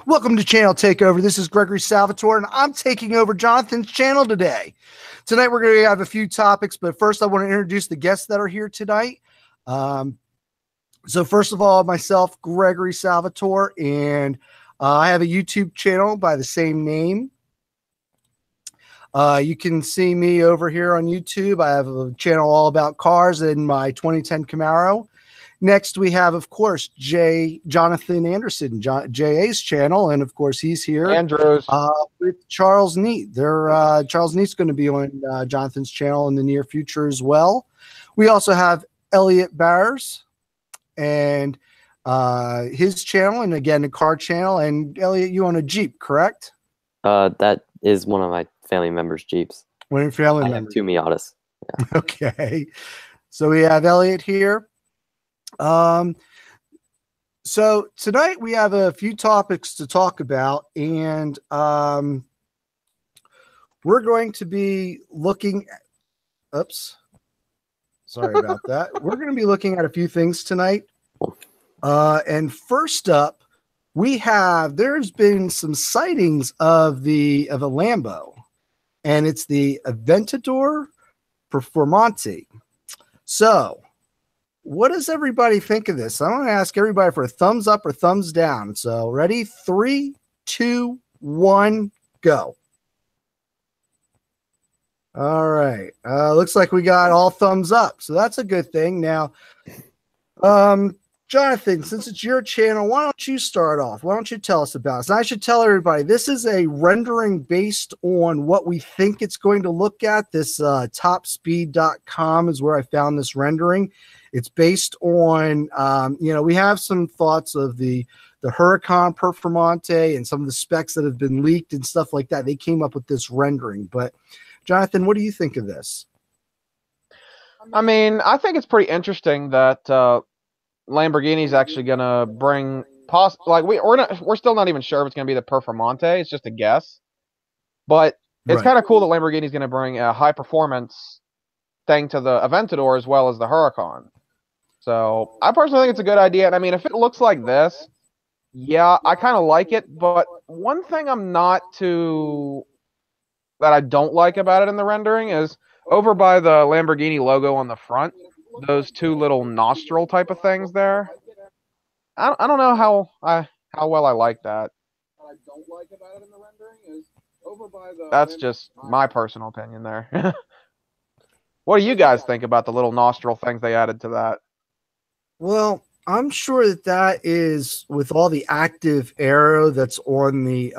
Welcome to Channel Takeover. This is Gregory Salvatore, and I'm taking over Jonathan's channel today. Tonight, we're going to have a few topics, but first, I want to introduce the guests that are here tonight. So first of all, myself, Gregory Salvatore, and I have a YouTube channel by the same name. You can see me over here on YouTube. I have a channel all about cars and my 2010 Camaro. Next, we have, of course, Jonathan Anderson, JA's channel, and of course, he's here. Andrews. With Charles Neat. Charles Neat's going to be on Jonathan's channel in the near future as well. We also have Elliot Barrs and his channel, and again, the car channel. And Elliot, you own a Jeep, correct? That is one of my family members' Jeeps. One of your family I members. have two Miatas. Yeah. Okay. So we have Elliot here. So tonight we have a few topics to talk about, and we're going to be looking at, oops, sorry about that. We're going to be looking at a few things tonight. And first up, there's been some sightings of a Lambo, and it's the Aventador Performante. So what does everybody think of this? I want to ask everybody for a thumbs up or thumbs down. So ready? 3, 2, 1, go. All right. Looks like we got all thumbs up. So that's a good thing. Now, Jonathan, since it's your channel, why don't you start off? Why don't you tell us about this? And I should tell everybody, this is a rendering based on what we think it's going to look at. This topspeed.com is where I found this rendering. It's based on, we have some thoughts of the Huracan Performante and some of the specs that have been leaked and stuff like that. They came up with this rendering. But, Jonathan, what do you think of this? I mean, I think it's pretty interesting that Lamborghini's actually going to bring, we're still not even sure if it's going to be the Performante. It's just a guess. But it's kind of cool that Lamborghini's going to bring a high-performance thing to the Aventador as well as the Huracan. So I personally think it's a good idea. And I mean, if it looks like this, yeah, I kind of like it. But one thing that I don't like about it in the rendering is over by the Lamborghini logo on the front, those two little nostril type of things there. I don't know how well I like that. What I don't like about it in the rendering is over by the. That's just my personal opinion there. What do you guys think about the little nostril things they added to that? Well, I'm sure that is with all the active aero that's on the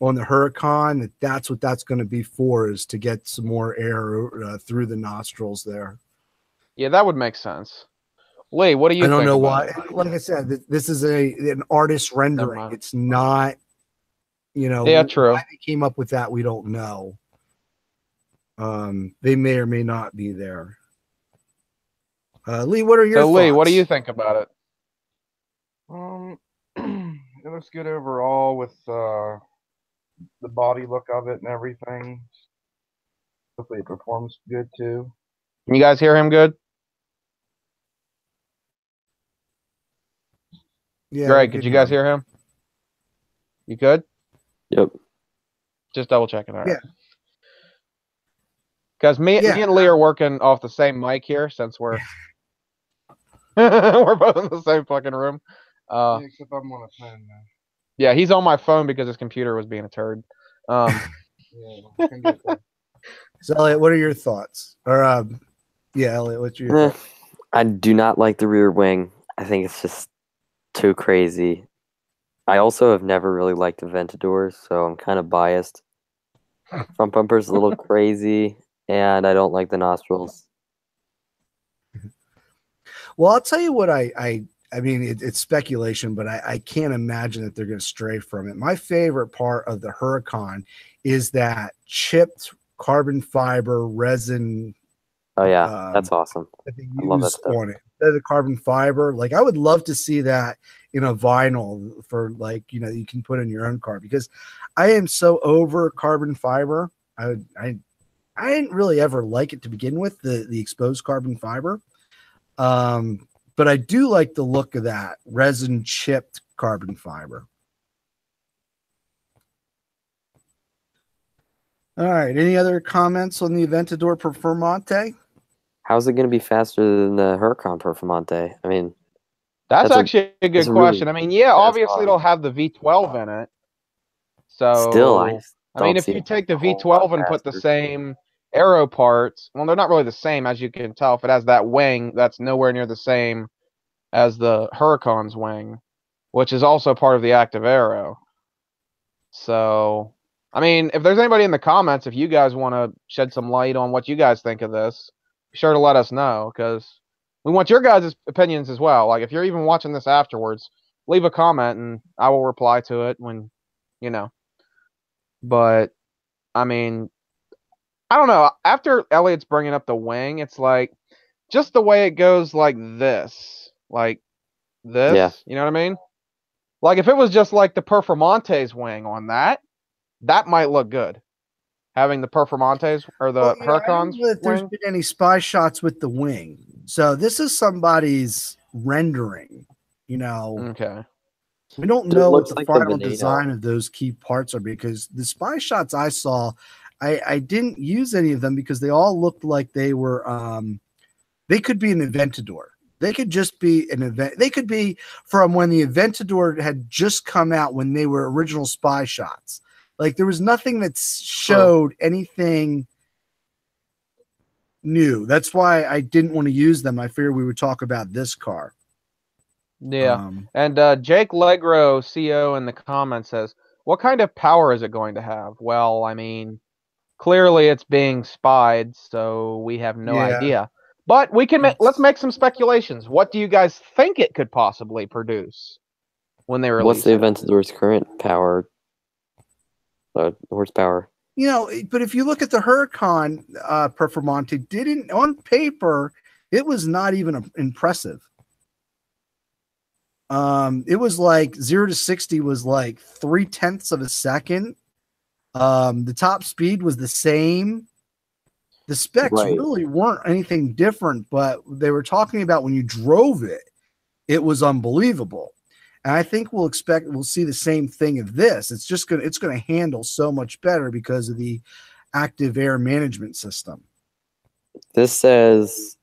Huracan, that's what that's going to be for, is to get some more air through the nostrils there. Yeah, that would make sense. Lee, what do you think? I don't know why. Like I said, this is an artist rendering. It's not, Yeah, true. Why they came up with that, we don't know. They may or may not be there. Lee, what are your thoughts? Lee, what do you think about it? It looks good overall with the body look of it and everything. Hopefully it performs good too. Can you guys hear him good? Yeah. Greg, could you guys hear him? You could? Yep. Just double checking. All right. Yeah. Because me and Lee are working off the same mic here since we're we're both in the same fucking room. Except I'm on a phone now. Yeah, he's on my phone because his computer was being a turd. So, Elliot, what are your thoughts? Or Elliot, what's your thoughts? I do not like the rear wing. I think it's just too crazy. I also have never really liked Aventadors, so I'm kind of biased. Front bumper's a little crazy, and I don't like the nostrils. Well, I'll tell you what I mean, it's speculation, but I can't imagine that they're going to stray from it. My favorite part of the Huracan is that chipped carbon fiber resin. Oh yeah, that's awesome. That they use on it. The carbon fiber, like I would love to see that in a vinyl for you can put in your own car, because I am so over carbon fiber. I didn't really ever like it to begin with, the exposed carbon fiber. But I do like the look of that resin chipped carbon fiber. All right. Any other comments on the Aventador Performante? How's it going to be faster than the Huracan Performante? I mean, That's That's a- actually a good that's a really question. I mean, yeah, fast obviously car. it'll have the V12 in it. So still, I just I mean, don't if see you it take the a whole V12 lot and put the faster. same aero parts, well, they're not really the same, as you can tell. If it has that wing, that's nowhere near the same as the Huracan's wing, which is also part of the active aero. So, I mean, if there's anybody in the comments, if you guys want to shed some light on what you guys think of this, be sure to let us know, because we want your guys' opinions as well. Like, if you're even watching this afterwards, leave a comment and I will reply to it when, you know. But, I mean, I don't know. After Elliot's bringing up the wing, it's like just the way it goes like this. Like this. Yeah. You know what I mean? Like if it was just like the Performante's wing on that, that might look good. Having the Performante's or the Well, I don't Huracan's know that there's wing. been any spy shots with the wing. So this is somebody's rendering. You know, Okay. we don't It know what looks the like the final Veneno. design of those key parts are, because the spy shots I saw, I didn't use any of them because they all looked like they were they could be an Aventador. They could just be an event. They could be from when the Aventador had just come out, when they were original spy shots. Like there was nothing that showed anything new. That's why I didn't want to use them. I figured we would talk about this car. Yeah. And Jake Legro, CO, in the comments says, what kind of power is it going to have? Well, I mean, clearly it's being spied, so we have no Yeah. idea. But we can let's make some speculations. What do you guys think it could possibly produce when they release What's the it? Aventador's current power? Horsepower. You know, but if you look at the Huracan Performante, didn't on paper, it was not even impressive. It was like 0 to 60 was like 0.3 of a second. The top speed was the same. The specs Right. really weren't anything different, but they were talking about when you drove it, it was unbelievable. And I think we'll see the same thing of this. It's going to handle so much better because of the active air management system. This says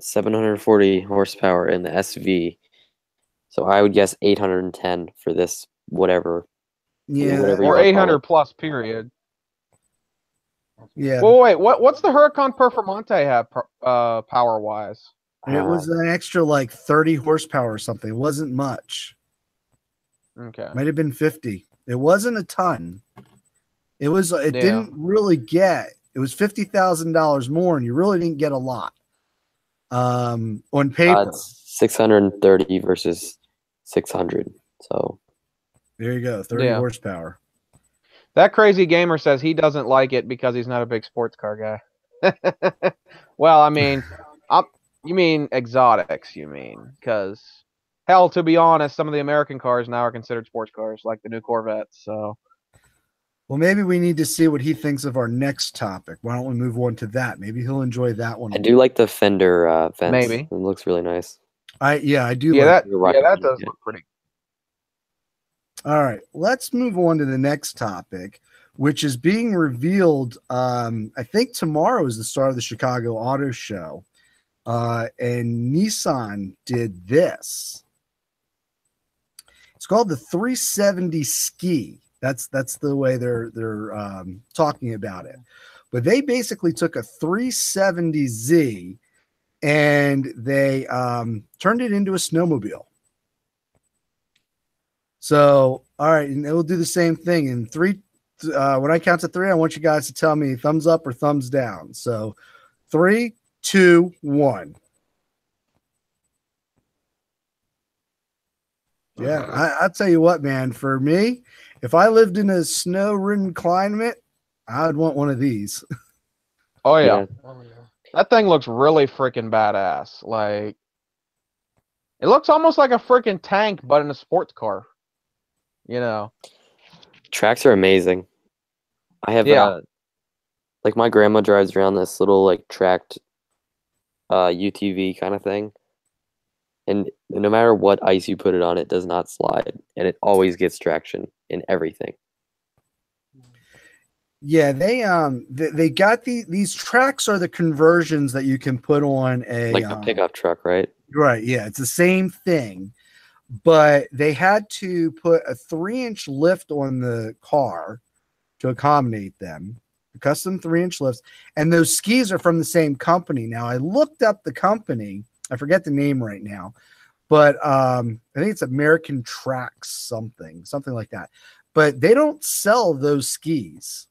740 horsepower in the SV. So I would guess 810 for this, whatever. Yeah. Whatever you Or wanna call 800 it. plus, period. Yeah. Well, wait, what's the Huracan Performante have power wise? It was an extra like 30 horsepower or something. It wasn't much. Okay. Might have been 50. It wasn't a ton. It was. It Yeah. didn't really get. It was $50,000 more, and you really didn't get a lot. On paper. It's 630 versus 600. So There you go. 30 Yeah. horsepower. That crazy gamer says he doesn't like it because he's not a big sports car guy. Well, I mean, you mean exotics, you mean? Because, hell, to be honest, some of the American cars now are considered sports cars, like the new Corvettes. So, Well, maybe we need to see what he thinks of our next topic. Why don't we move on to that? Maybe he'll enjoy that one. I do like the fender vents. Maybe. It looks really nice. I do. yeah, like that does look pretty. All right, let's move on to the next topic, which is being revealed. I think tomorrow is the start of the Chicago Auto Show, and Nissan did this. It's called the 370zski. That's the way they're talking about it. But they basically took a 370Z and they turned it into a snowmobile. So, all right, and we'll do the same thing. In three, when I count to three, I want you guys to tell me thumbs up or thumbs down. So, 3, 2, 1. Yeah, I'll tell you what, man. For me, if I lived in a snow-ridden climate, I'd want one of these. Oh, yeah. That thing looks really freaking badass. Like, it looks almost like a freaking tank, but in a sports car. You know. Tracks are amazing. I have like my grandma drives around this little like tracked UTV kind of thing. And no matter what ice you put it on, it does not slide. And it always gets traction in everything. Yeah, they got these tracks are the conversions that you can put on a Like the pickup truck, right? Right, yeah, it's the same thing, but they had to put a 3-inch lift on the car to accommodate them, custom 3-inch lifts, and those skis are from the same company. Now I looked up the company, I forget the name right now, but I think it's American Tracks something like that. But they don't sell those skis.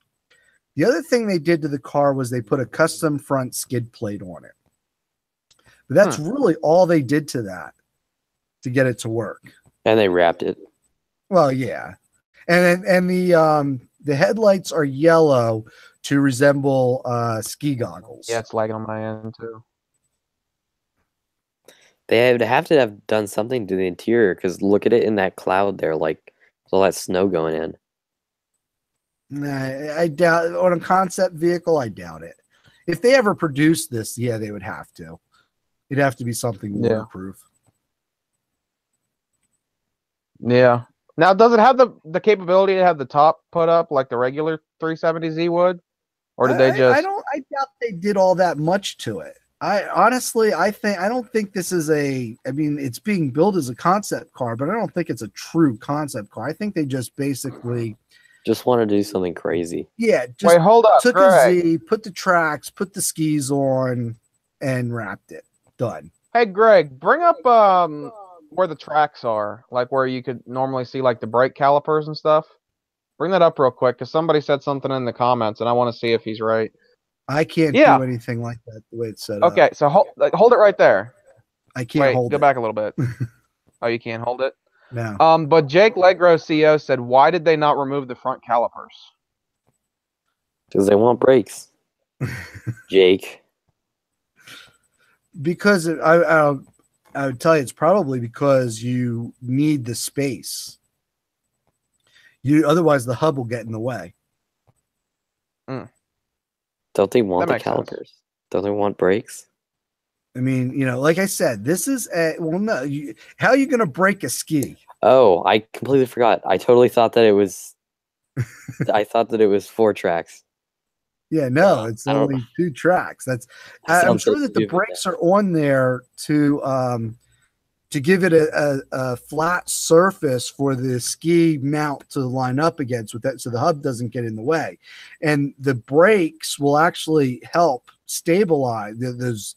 The other thing they did to the car was they put a custom front skid plate on it. But that's really all they did to that to get it to work. And they wrapped it. Well, yeah. And the headlights are yellow to resemble ski goggles. Yeah, it's lagging on my end too. They would have to have done something to the interior because look at it in that cloud there, like all that snow going in. Nah, I doubt on a concept vehicle. I doubt it. If they ever produced this, yeah, they would have to. It'd have to be something waterproof. Yeah. Now, does it have the capability to have the top put up like the regular 370Z would, or did they just? I doubt they did all that much to it. I don't think this is I mean, it's being built as a concept car, but I don't think it's a true concept car. I think they just basically just want to do something crazy. Yeah. Just wait, hold up. Took Greg. a Z, put the tracks, put the skis on, and wrapped it. Done. Hey, Greg, bring up where the tracks are, like where you could normally see like the brake calipers and stuff. Bring that up real quick because somebody said something in the comments, and I want to see if he's right. I can't do anything like that the way it's set up. Okay, so hold it right there. I can't hold it. Go back a little bit. Oh, you can't hold it? No. But Jake Legro CEO said, why did they not remove the front calipers? Because they want brakes. Jake. Because I would tell you it's probably because you need the space. Otherwise the hub will get in the way. Don't they want the calipers? Sense. Don't they want brakes? I mean, like I said, this is no. How are you going to break a ski? Oh, I completely forgot. I totally thought that it was. I thought that it was 4 tracks. Yeah, no, it's only 2 tracks. I'm sure that the brakes are on there to give it a flat surface for the ski mount to line up against with that, so the hub doesn't get in the way, and the brakes will actually help stabilize those.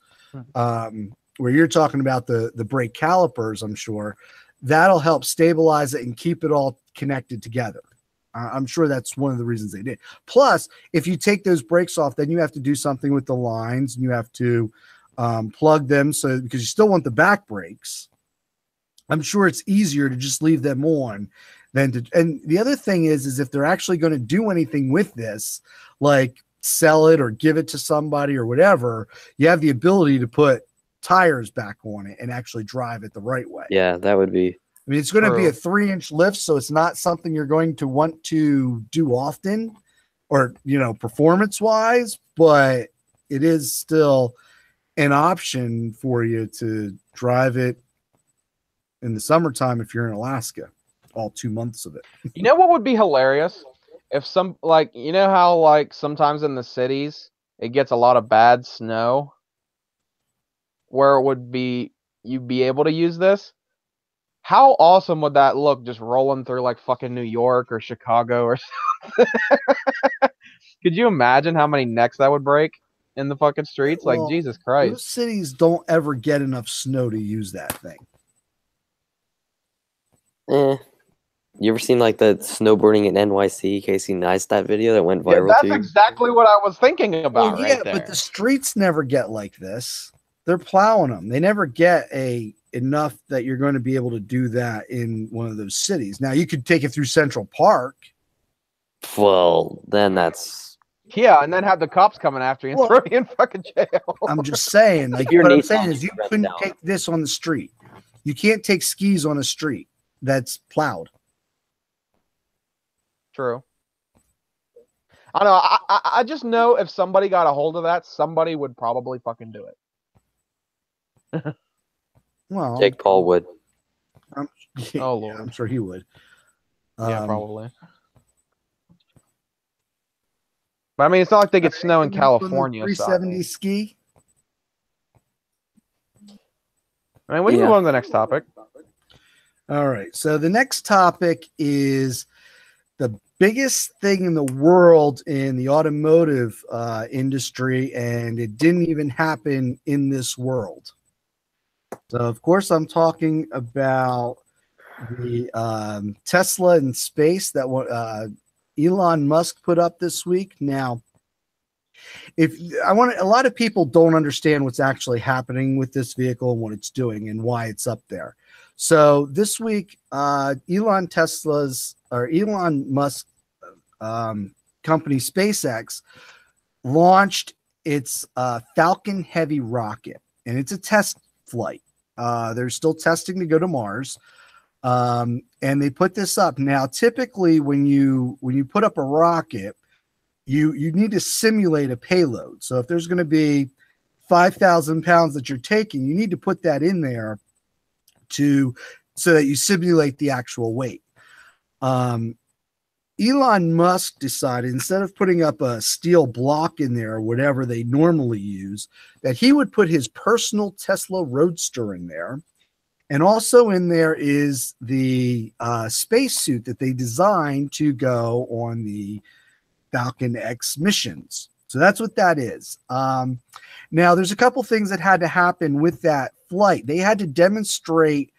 Where you're talking about the brake calipers, I'm sure that'll help stabilize it and keep it all connected together. I'm sure that's one of the reasons they did. Plus, if you take those brakes off, then you have to do something with the lines, and you have to plug them because you still want the back brakes. I'm sure it's easier to just leave them on than to. And the other thing is if they're actually going to do anything with this, like sell it or give it to somebody or whatever, you have the ability to put tires back on it and actually drive it the right way. Yeah, that would be. I mean, it's going to be a 3-inch lift, so it's not something you're going to want to do often or, performance-wise, but it is still an option for you to drive it in the summertime if you're in Alaska, all 2 months of it. You know what would be hilarious? If how sometimes in the cities it gets a lot of bad snow, where it would be you'd be able to use this. How awesome would that look just rolling through like fucking New York or Chicago or something? Could you imagine how many necks that would break in the fucking streets? Well, like, Jesus Christ. Those cities don't ever get enough snow to use that thing. You ever seen like the snowboarding in NYC Casey Neistat video that went viral? Yeah, that's exactly what I was thinking about. Well, yeah, right there. But the streets never get like this. They're plowing them. They never get enough that you're going to be able to do that in one of those cities. Now you could take it through Central Park. Well, then that's and then have the cops coming after you and throw you in fucking jail. I'm just saying, like what I'm saying is you couldn't take this on the street. You can't take skis on a street that's plowed. True. I don't know. I just know if somebody got a hold of that, somebody would probably fucking do it. Well, Jake Paul would. Oh Lord, I'm sure he would. Yeah, probably. But I mean, it's not like they get snow in Anything else on the California. 370 ski. I mean, we can Yeah. move on to the next topic. All right. So the next topic is the biggest thing in the world in the automotive industry, and it didn't even happen in this world. So, of course, I'm talking about the Tesla in space that Elon Musk put up this week. Now, a lot of people don't understand what's actually happening with this vehicle and what it's doing and why it's up there. So this week, Elon Musk company SpaceX launched its Falcon Heavy rocket, and it's a test flight. They're still testing to go to Mars, and they put this up. Now, typically, when you put up a rocket, you need to simulate a payload. So if there's going to be 5,000 pounds that you're taking, you need to put that in there so that you simulate the actual weight. Elon Musk decided, instead of putting up a steel block in there or whatever they normally use, that he would put his personal Tesla Roadster in there. And also in there is the spacesuit that they designed to go on the Falcon X missions. So that's what that is. Now, there's a couple things that had to happen with that flight. They had to demonstrate,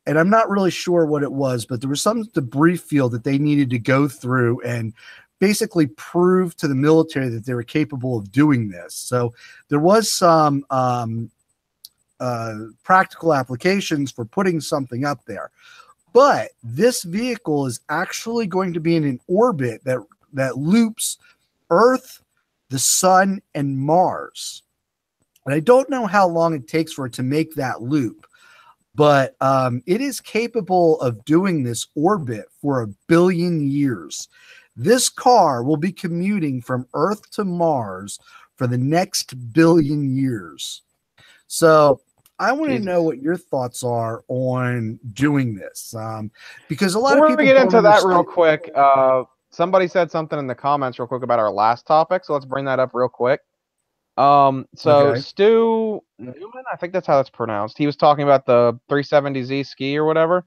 and I'm not really sure what it was, but there was some debris field that they needed to go through and basically prove to the military that they were capable of doing this. So there was some practical applications for putting something up there. But this vehicle is actually going to be in an orbit that loops Earth, the Sun, and Mars. And I don't know how long it takes for it to make that loop, but it is capable of doing this orbit for 1 billion years. This car will be commuting from Earth to Mars for the next 1 billion years. So I want to know what your thoughts are on doing this, because a lot of people Before we get into don't that understand- real quick, somebody said something in the comments real quick about our last topic, so let's bring that up real quick. Okay. Stu Newman, I think that's how it's pronounced. He was talking about the 370zski or whatever.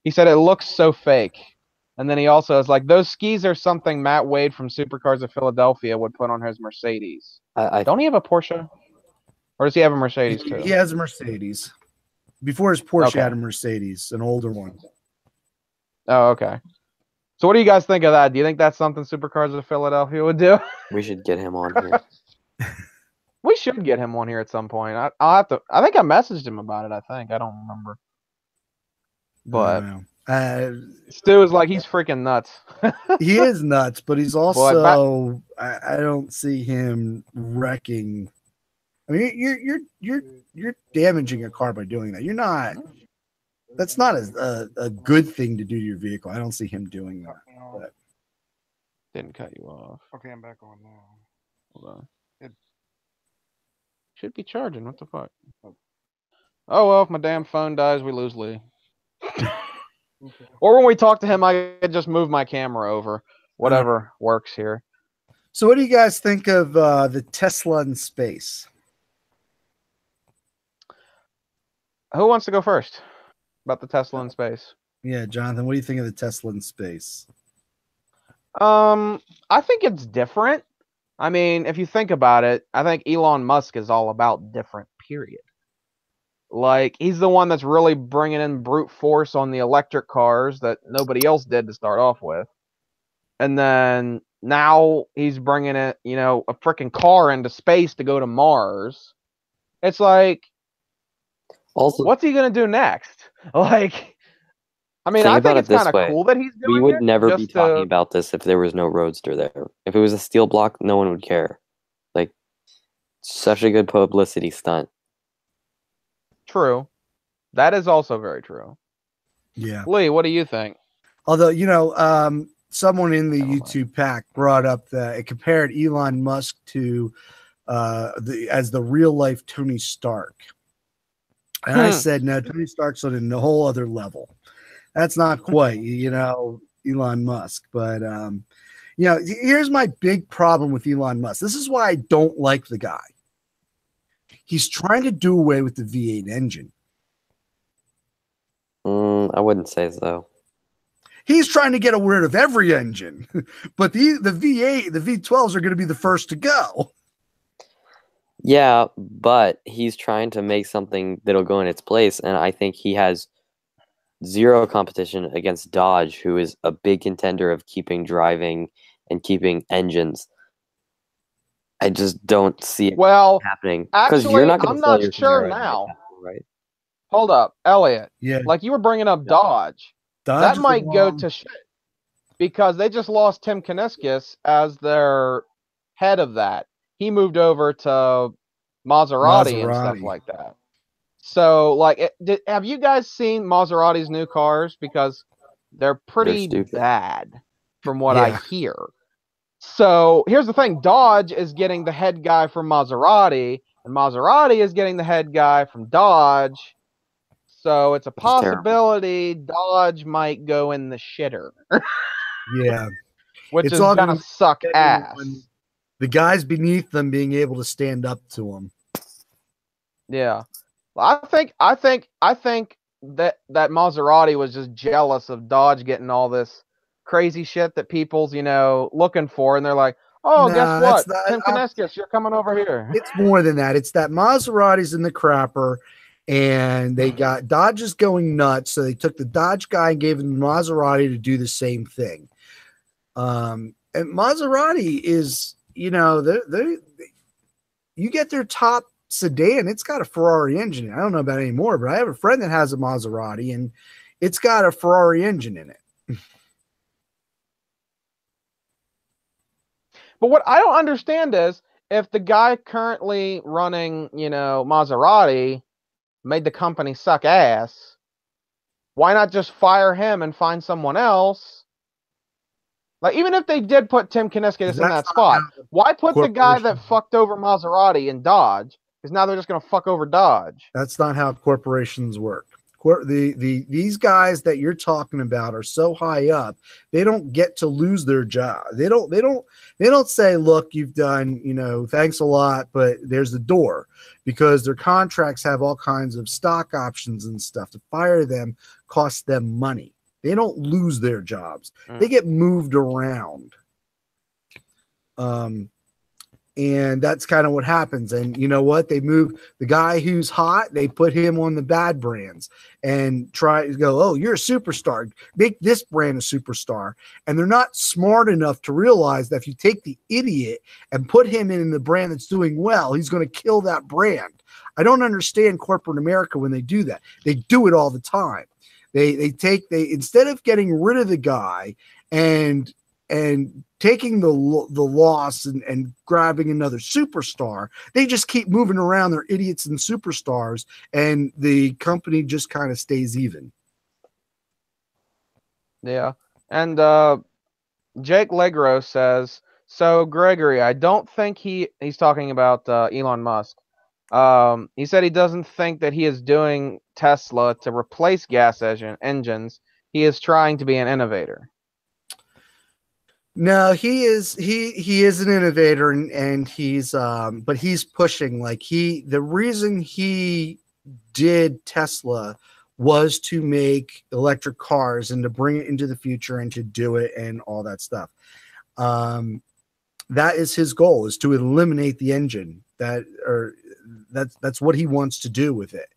He said it looks so fake. And then he also is like, those skis are something Matt Wade from Supercars of Philadelphia would put on his Mercedes. Don't he have a Porsche? Or does he have a Mercedes too? He has a Mercedes. Before his Porsche, Okay. had a Mercedes, an older one. Oh, okay. So what do you guys think of that? Do you think that's something Supercars of Philadelphia would do? We should get him on here. We should get him on here at some point. I'll have to. I think I messaged him about it. I don't remember. But Stu is like, he's freaking nuts. He is nuts, but he's also. I don't see him wrecking. I mean, you're damaging a car by doing that. You're not. That's not a good thing to do to your vehicle. I don't see him doing that. But. Didn't cut you off. Okay, I'm back on now. Hold on. It should be charging. What the fuck? Oh well, if my damn phone dies, we lose Lee. Or when we talk to him, I could just move my camera over. Whatever works here. So, what do you guys think of the Tesla in space? Who wants to go first about the Tesla in space? Yeah, Jonathan, what do you think of the Tesla in space? I think it's different. I mean, if you think about it, I think Elon Musk is all about different, period. Like, he's the one that's really bringing in brute force on the electric cars that nobody else did to start off with. And then now he's bringing it, a freaking car into space to go to Mars. It's like, Also, what's he going to do next? Like, I mean, think I about think it it's kind this of way. cool that he's doing we would it never be just talking about this if there was no Roadster there. If it was a steel block, no one would care. Like, such a good publicity stunt. True. That is also very true. Yeah. Lee, what do you think? Although, someone in the YouTube pack brought up that it compared Elon Musk to as the real life Tony Stark. And I said, no, Tony Stark's on a whole other level. That's not quite, Elon Musk. But, You know, here's my big problem with Elon Musk. This is why I don't like the guy. He's trying to do away with the V8 engine. I wouldn't say so. He's trying to get rid of every engine, but the V8, the V12s are going to be the first to go. Yeah, but he's trying to make something that'll go in its place, and I think he has zero competition against Dodge, who is a big contender of keeping driving and keeping engines. I just don't see it happening. Actually, you're not gonna I'm sell not your sure Camaro now. right? Hold up, Elliot. Yeah, Like you were bringing up Dodge. Dodge That might go to shit because they just lost Tim Kuniskis as their head of that. He moved over to Maserati and stuff like that. So, like, have you guys seen Maserati's new cars? Because they're pretty bad from what I hear. So, here's the thing. Dodge is getting the head guy from Maserati, and Maserati is getting the head guy from Dodge. So, it's a possibility Dodge might go in the shitter. Yeah. Which is going to suck ass. The guys beneath them being able to stand up to them. Yeah. I think that Maserati was just jealous of Dodge getting all this crazy shit that people's, looking for, and they're like, "Oh, guess what? Tim Kuniskis, you're coming over here." It's more than that. It's that Maserati's in the crapper, and they got Dodge is going nuts, so they took the Dodge guy and gave him Maserati to do the same thing. And Maserati is, you get their top sedan, it's got a Ferrari engine. I don't know about it anymore, but I have a friend that has a Maserati, and it's got a Ferrari engine in it. But what I don't understand is if the guy currently running, Maserati made the company suck ass, why not just fire him and find someone else? Like, even if they did put Tim Kuniskis in that spot, why put the guy that fucked over Maserati in Dodge? Because now they're just going to fuck over Dodge. That's not how corporations work. These guys that you're talking about are so high up, they don't get to lose their job. They don't say, "Look, you've done, thanks a lot, but there's the door," because their contracts have all kinds of stock options and stuff. To fire them costs them money. They don't lose their jobs. They get moved around. And that's kind of what happens. And you know what? They move the guy who's hot, they put him on the bad brands and try to go, "Oh, you're a superstar. Make this brand a superstar." And they're not smart enough to realize that if you take the idiot and put him in the brand that's doing well, he's going to kill that brand. I don't understand corporate America when they do that. They do it all the time. They instead of getting rid of the guy and taking the loss and grabbing another superstar, they just keep moving around their idiots and superstars, and the company just kind of stays even. Yeah. And Jake Legro says, "So Gregory, I don't think he's talking about Elon Musk. He said he doesn't think that he is doing Tesla to replace gas engines. He is trying to be an innovator." No, he is an innovator, and he's but he's pushing, like, the reason he did Tesla was to make electric cars and to bring it into the future and to do it and all that stuff. That is his goal, is to eliminate the engine. That's what he wants to do with it.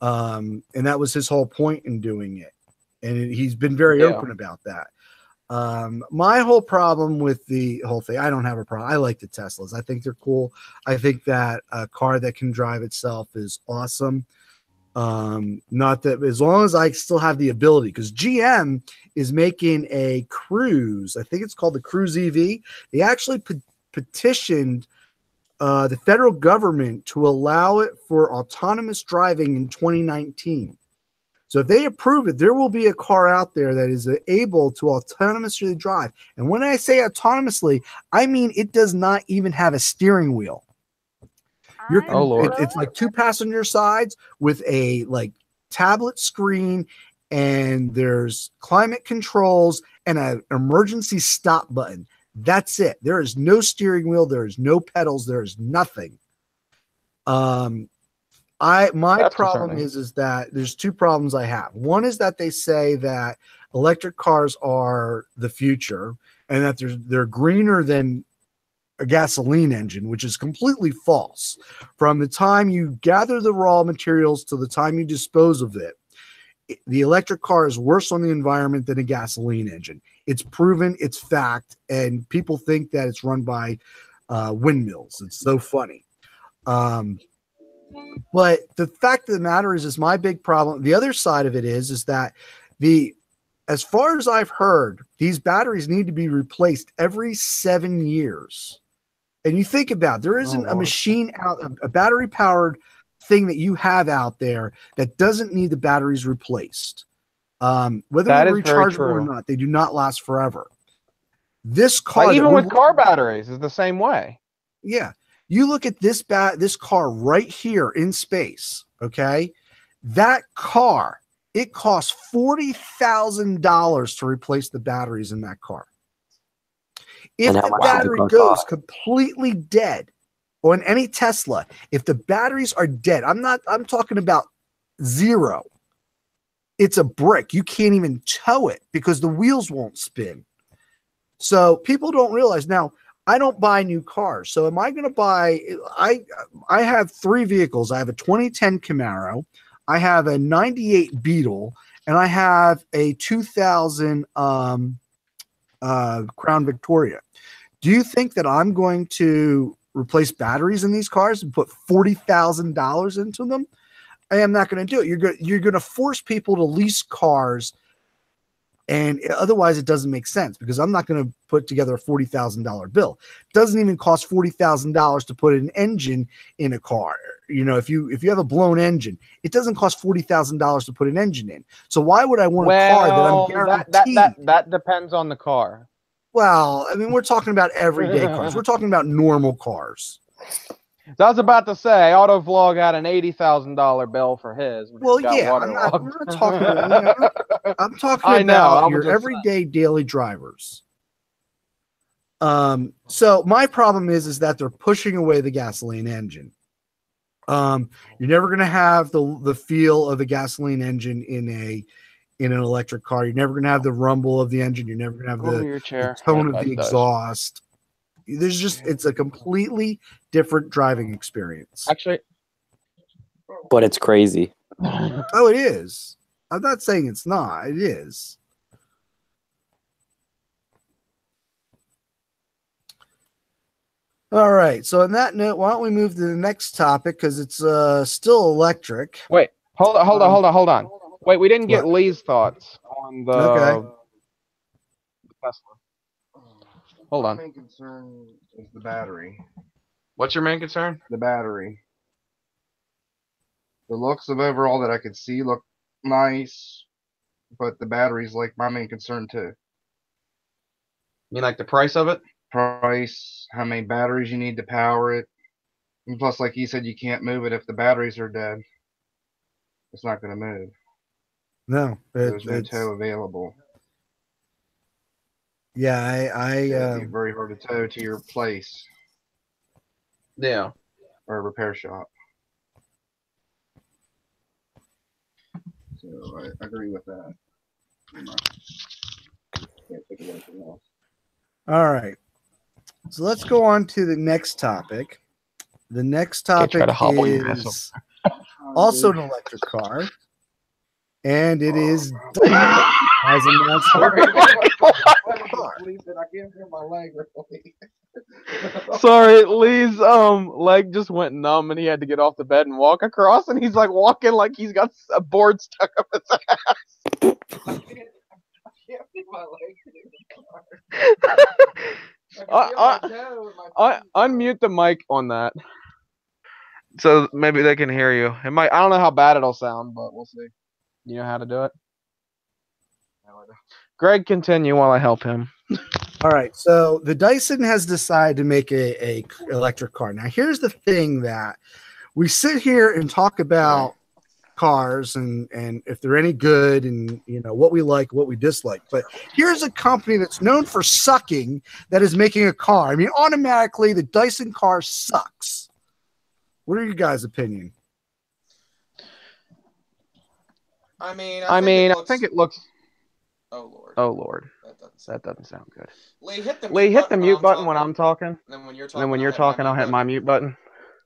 And that was his whole point in doing it. And he's been very open about that. My whole problem with the whole thing, I don't have a problem. I like the Teslas. I think they're cool. I think that a car that can drive itself is awesome. Not that, as long as I still have the ability, because GM is making a Cruise. I think it's called the Cruise EV. They actually petitioned the federal government to allow it for autonomous driving in 2019. So if they approve it, there will be a car out there that is able to autonomously drive. And when I say autonomously, I mean it does not even have a steering wheel. It's like 2 passenger sides with a tablet screen, and there's climate controls and an emergency stop button. That's it. There is no steering wheel. There is no pedals. There is nothing. My That's problem concerning. is that there's two problems I have. One is that they say that electric cars are the future and that they're greener than a gasoline engine, which is completely false. From the time you gather the raw materials to the time you dispose of it, the electric car is worse on the environment than a gasoline engine. It's proven, it's fact, and people think that it's run by windmills. It's so funny. But the fact of the matter is my big problem. The other side of it is that as far as I've heard, these batteries need to be replaced every 7 years. And you think about it, there isn't a machine out, a battery powered thing that you have out there that doesn't need the batteries replaced. Whether That they're is very rechargeable or true. not, they do not last forever. This car, Like, even that with car batteries, is the same way. yeah, you look at this car right here in space. Okay, that car, it costs $40,000 to replace the batteries in that car. If And how the much does the battery car goes cost? completely dead on any Tesla, if the batteries are dead, I'm talking about zero. It's a brick. You can't even tow it because the wheels won't spin. So people don't realize. Now, I don't buy new cars. So am I going to buy, I have 3 vehicles. I have a 2010 Camaro, I have a 98 Beetle, and I have a 2000 Crown Victoria. Do you think that I'm going to replace batteries in these cars and put $40,000 into them? I am not going to do it. You're going to force people to lease cars, and otherwise it doesn't make sense because I'm not going to put together a $40,000 bill. It doesn't even cost $40,000 to put an engine in a car. You know, if you have a blown engine, it doesn't cost $40,000 to put an engine in. So why would I want a car that I'm guaranteed? That depends on the car. Well, I mean, we're talking about everyday cars. We're talking about normal cars. So I was about to say, Autovlog had an $80,000 bill for his. when Well, he got yeah, I'm not talking about, I'm talking I know, I about was your just everyday daily drivers. So my problem is that they're pushing away the gasoline engine. You're never going to have the feel of the gasoline engine in an electric car. You're never going to have the rumble of the engine. You're never going to have the tone of the exhaust. It's a completely different driving experience. Actually, But it's crazy. Oh, it is. I'm not saying it's not. It is. All right. So on that note, why don't we move to the next topic because it's still electric. wait, hold on. Wait, we didn't get What? Lee's thoughts on the Okay. Tesla. Hold on. My main concern is the battery. What's your main concern? The battery. The looks of overall that I could see look nice, but the battery's like my main concern too. You mean like the price of it? Price, how many batteries you need to power it. And plus, like you said, you can't move it if the batteries are dead. It's not going to move. No, There's no tow available. Yeah, It'd be very hard to tow to your place Yeah. or a repair shop. So I agree with that. Can't think of anything else. all right. So let's go on to the next topic. The next topic try to hobble your ass is also an electric car, and it is as announced. Sorry, Lee's leg just went numb and he had to get off the bed and walk across, and he's like walking like he's got a board stuck up his ass. Unmute the mic on that, so maybe they can hear you. It might. I don't know how bad it'll sound, but we'll see. You know how to do it? Greg, continue while I help him. All right. So the Dyson has decided to make a electric car. Now, here's the thing that we sit here and talk about cars and if they're any good and what we like, what we dislike. But here's a company that's known for sucking that is making a car. I mean, automatically the Dyson car sucks. What are your guys' opinion? I mean, I think it looks. Oh Lord. Oh Lord. That That doesn't sound good. Lee, hit the mute button when I'm talking. And then when you're talking, I'll hit my mute button.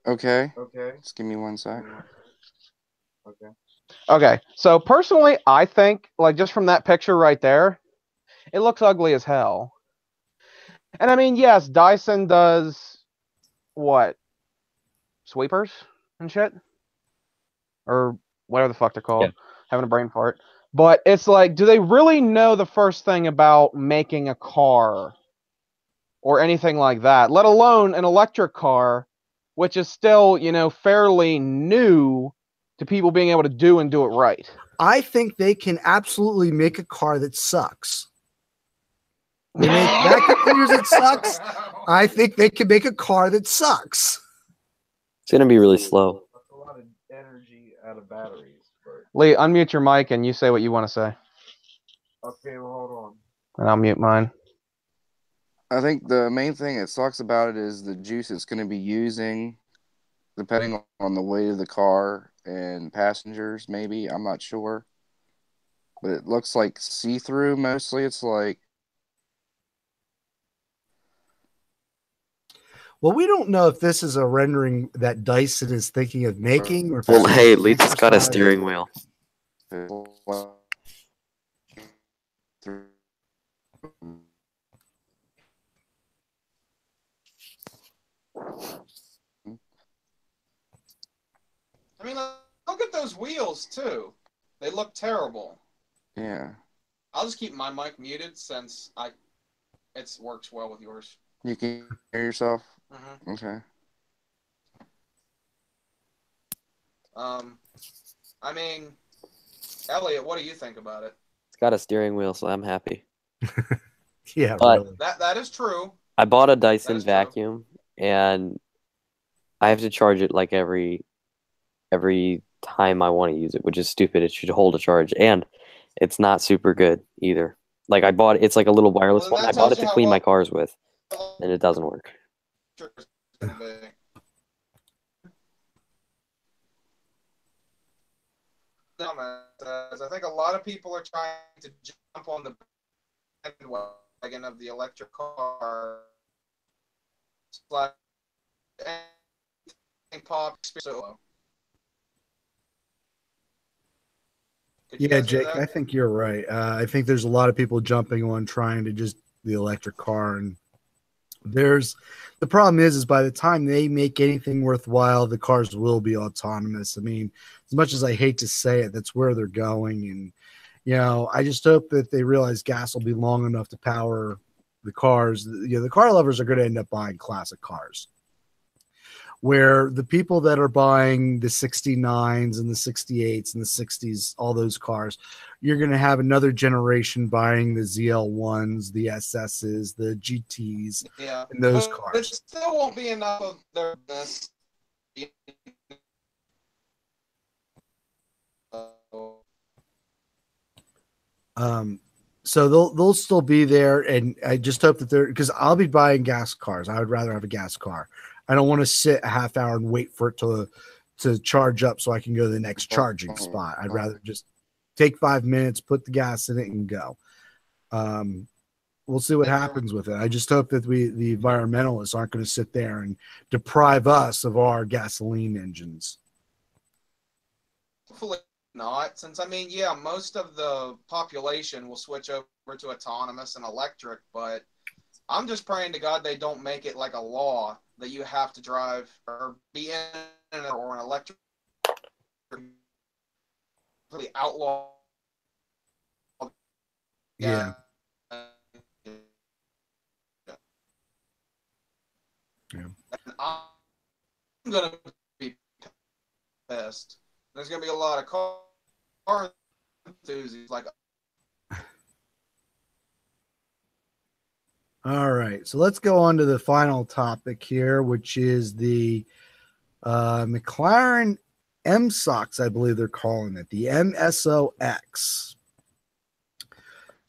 Okay. Just give me 1 sec. Okay. So personally, I think just from that picture right there, it looks ugly as hell. And I mean, yes, Dyson does what? Sweepers and shit? Or whatever the fuck they're called. Yeah. Having a brain fart. But it's like, do they really know the first thing about making a car or anything like that, let alone an electric car, which is still, fairly new to people being able to do it right? I think they can absolutely make a car that sucks. They make vacuum cleaners that sucks. I think they can make a car that sucks. It's gonna be really slow. That's a lot of energy out of batteries. But... Lee, unmute your mic and you say what you want to say. Okay, well, hold on. And I'll mute mine. I think the main thing that sucks about it is the juice it's going to be using, depending on the weight of the car and passengers, maybe. I'm not sure. But it looks like see-through mostly. It's like... Well, we don't know if this is a rendering that Dyson is thinking of making. Or if Well, it's hey, at just least it's got a exercise. steering wheel. I mean, look at those wheels too. They look terrible. Yeah. I'll just keep my mic muted since it works well with yours. You can hear yourself? Mm-hmm. Okay. I mean, Elliot, what do you think about it? It's got a steering wheel, so I'm happy. Yeah, But really. That is true. I bought a Dyson That is true. vacuum, and I have to charge it like every time I want to use it, which is stupid. It should hold a charge, and it's not super good either. Like it's like a little wireless Well, one. then I that bought it tells to you how clean my well- cars with, and it doesn't work. I think a lot of people are trying to jump on the bandwagon of the electric car. Like pop. Yeah, Jake, I think you're right. I think there's a lot of people jumping on trying to just the electric car, and the problem is by the time they make anything worthwhile, the cars will be autonomous. I mean, as much as I hate to say it, that's where they're going. And, I just hope that they realize gas will be long enough to power the cars. The car lovers are going to end up buying classic cars, where the people that are buying the 69s and the 68s and the 60s, all those cars, you're going to have another generation buying the ZL1s, the SSs, the GTs, and those cars. It still won't be enough of their business. So they'll still be there, and I just hope that because I'll be buying gas cars. I would rather have a gas car. I don't want to sit a half hour and wait for it to charge up so I can go to the next charging spot. I'd rather just take 5 minutes, put the gas in it, and go. We'll see what happens with it. I just hope that the environmentalists aren't going to sit there and deprive us of our gasoline engines. Hopefully not, since most of the population will switch over to autonomous and electric, but I'm just praying to God they don't make it like a law that you have to drive or be in or an electric really outlaw. Yeah. And I'm gonna be pissed. There's gonna be a lot of car enthusiasts like. All right, so let's go on to the final topic here, which is the McLaren MSOX, I believe they're calling it, the NSO X.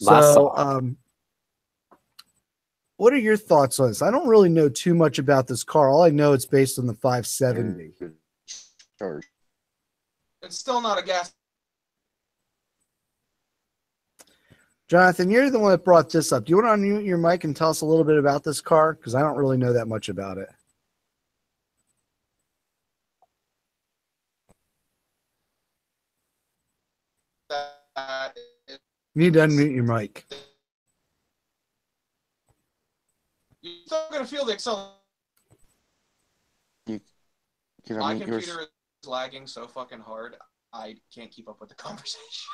So, Maserati. what are your thoughts on this? I don't really know too much about this car. All I know it's based on the 570. Sure. It's still not a gas. Jonathan, you're the one that brought this up. Do you want to unmute your mic and tell us a little bit about this car? Because I don't really know that much about it. You need to unmute your mic. You're still going to feel the acceleration. My computer is lagging so fucking hard, I can't keep up with the conversation.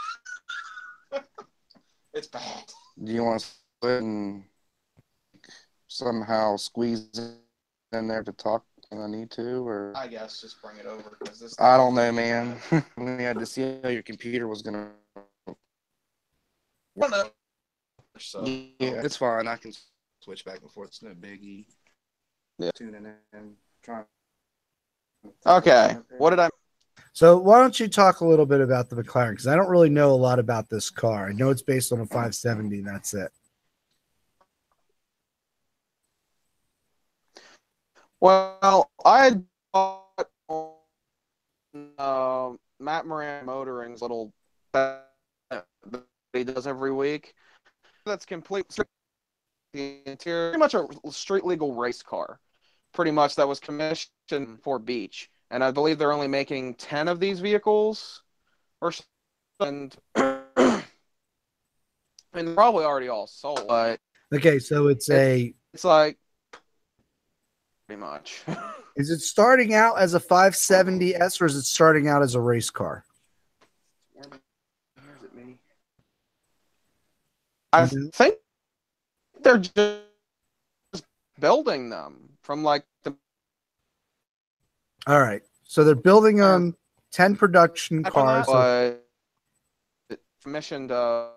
It's bad. Do you want to split and somehow squeeze in there to talk when I need to, or I guess just bring it over because this. I don't know, man. We had to see how your computer was gonna. I don't know. So. Yeah, it's fine. I can switch back and forth. It's no biggie. Yeah. Tuning in, trying. Okay. What did I? So why don't you talk a little bit about the McLaren? Because I don't really know a lot about this car. I know it's based on a 570, and that's it. Well, I bought Matt Moran Motoring's little that he does every week. That's complete. The interior, pretty much a street legal race car. Pretty much that was commissioned for beach. And I believe they're only making 10 of these vehicles or so. And they're probably already all sold. But Okay, so it's like pretty much. Is it starting out as a 570S or is it starting out as a race car? Where's it me? I think they're just building them from like the. All right, so they're building 10 production cars. Commissioned or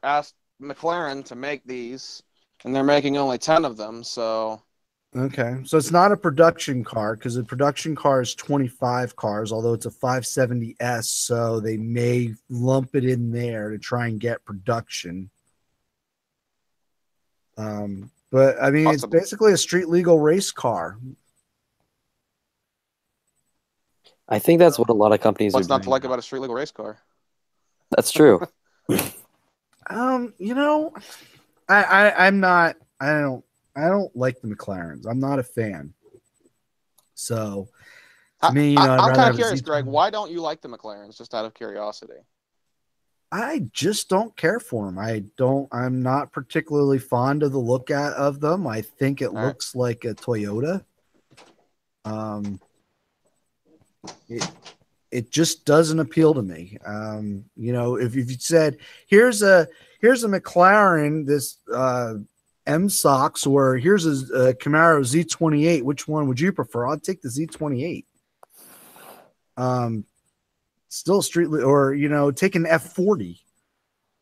asked McLaren to make these, and they're making only 10 of them. So okay, so it's not a production car because a production car is 25 cars, although it's a 570S, so they may lump it in there to try and get production. But I mean, it's basically a street legal race car. I think that's what a lot of companies what's are not to doing. like about a street legal race car? That's true. You know, I don't like the McLarens. I'm not a fan. So to me, you know, I'm kind of curious, Greg. Why don't you like the McLarens? Just out of curiosity. I just don't care for them. I'm not particularly fond of the look of them. I think it looks like a Toyota. It just doesn't appeal to me. You know, if you said here's a McLaren, this MSOX, or here's a Camaro Z28, which one would you prefer? I'd take the Z28. Still street, or you know, take an F40.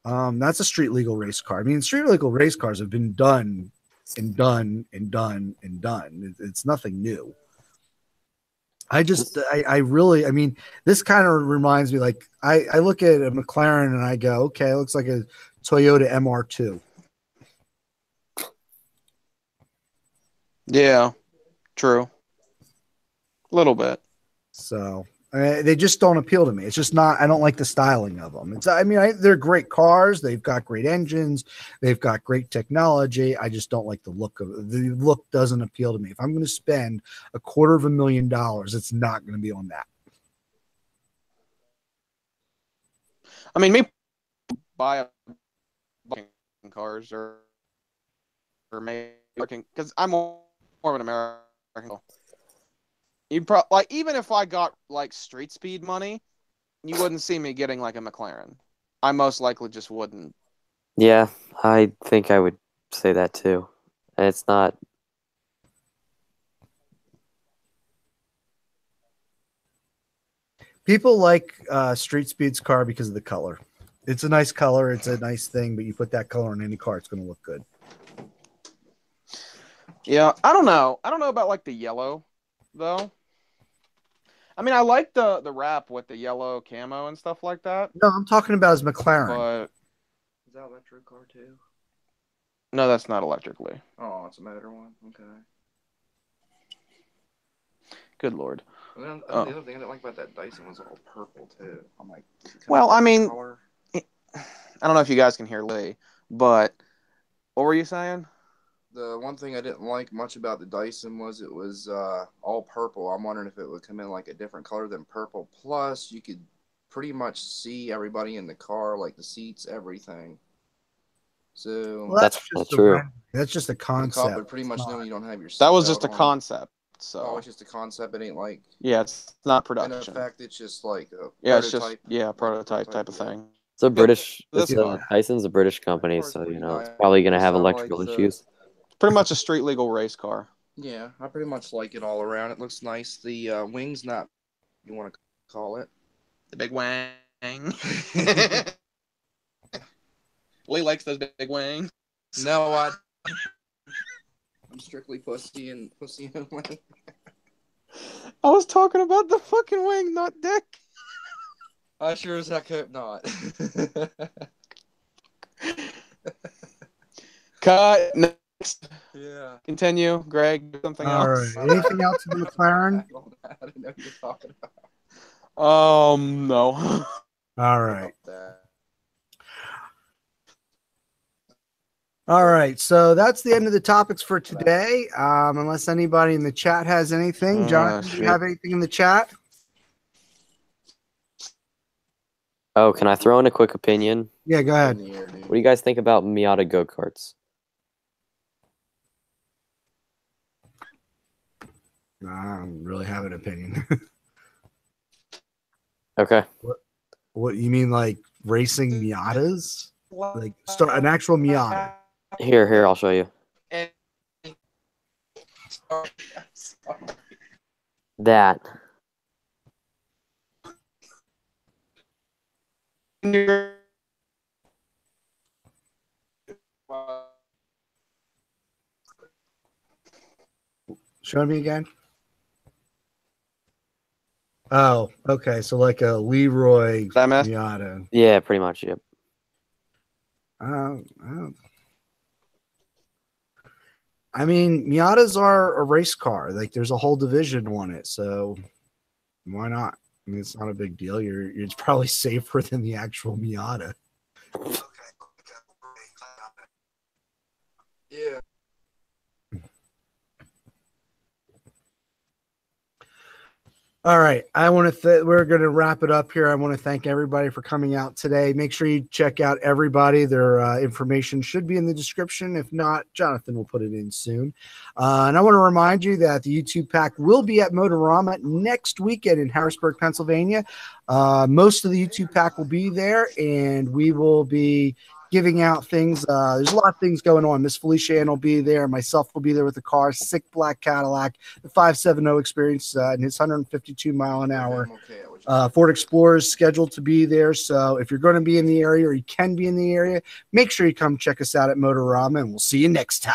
That's a street legal race car. I mean, street legal race cars have been done and done and done and done. It's nothing new. I really, I mean, this kind of reminds me, like, I look at a McLaren and I go, okay, it looks like a Toyota MR2. Yeah, true. A little bit. So they just don't appeal to me. It's just not, I don't like the styling of them. They're great cars. They've got great engines. They've got great technology. I just don't like the look of it. The look doesn't appeal to me. If I'm going to spend $250,000, it's not going to be on that. I mean, me buy cars or maybe because I'm more of an American. You like, even if I got like street speed money, you wouldn't see me getting like a McLaren. I most likely just wouldn't. Yeah, I think I would say that too. And it's not. People like Street Speed's car because of the color. It's a nice color. It's a nice thing, but you put that color on any car, it's going to look good. Yeah, I don't know. I don't know about like the yellow though. I mean, I like the wrap with the yellow camo and stuff like that. No, I'm talking about his McLaren. But Is that electric car too? no, that's not electrically. Oh, it's a motor one. Okay. Good lord. And then, Oh. the other thing I didn't like about that Dyson was all purple too. I'm like, Well, I mean, color. I don't know if you guys can hear Lee, but what were you saying? The one thing I didn't like much about the Dyson was it was all purple. I'm wondering if it would come in like a different color than purple. Plus, you could pretty much see everybody in the car, like the seats, everything. So Well, That's just a true. render. That's just a the cop concept. would pretty much know you don't have your. That was seatbelt just a on. concept. Oh, So it's just a concept. It ain't like. yeah, it's not In production. effect, it's just like a Yeah, it's prototype. just prototype type of thing. It's a British. This Tyson's a British company, car's so pretty it's nice. probably gonna Just have I like electrical the- issues. Pretty much a street legal race car. Yeah, I pretty much like it all around. It looks nice. The wings, not you want to call it. The big wang. Lee likes those big wings. No, I'm strictly pussy and wing. I was talking about the fucking wing, not dick. I sure as heck hope not. Cut. Next. Yeah. Continue, Greg. Something All else. right. Anything else with the McLaren? I didn't know you were talking about No. All right. that. All right. So that's the end of the topics for today. Unless anybody in the chat has anything. Jonathan, do you shit. have anything in the chat? Oh, can I throw in a quick opinion? Yeah, go In ahead. the air, dude. What do you guys think about Miata go-karts? I don't really have an opinion. Okay. What you mean, like racing Miatas? Like start an actual Miata? Here, I'll show you. That. Show me again. Oh, okay. So like a Leroy That mess? Miata. Yeah, pretty much. Yep. I mean, Miatas are a race car. Like, there's a whole division on it, so why not? I mean, it's not a big deal. It's probably safer than the actual Miata. Yeah. All right. We're going to wrap it up here. I want to thank everybody for coming out today. Make sure you check out everybody. Their information should be in the description. If not, Jonathan will put it in soon. And I want to remind you that the YouTube pack will be at Motorama next weekend in Harrisburg, Pennsylvania. Most of the YouTube pack will be there, and we will be giving out things. There's a lot of things going on. Miss Felicia Ann will be there. Myself will be there with the car. Sick black Cadillac, the 570 Experience, and his 152 mile an hour. Ford Explorer is scheduled to be there. So if you're going to be in the area or you can be in the area, make sure you come check us out at Motorama, and we'll see you next time.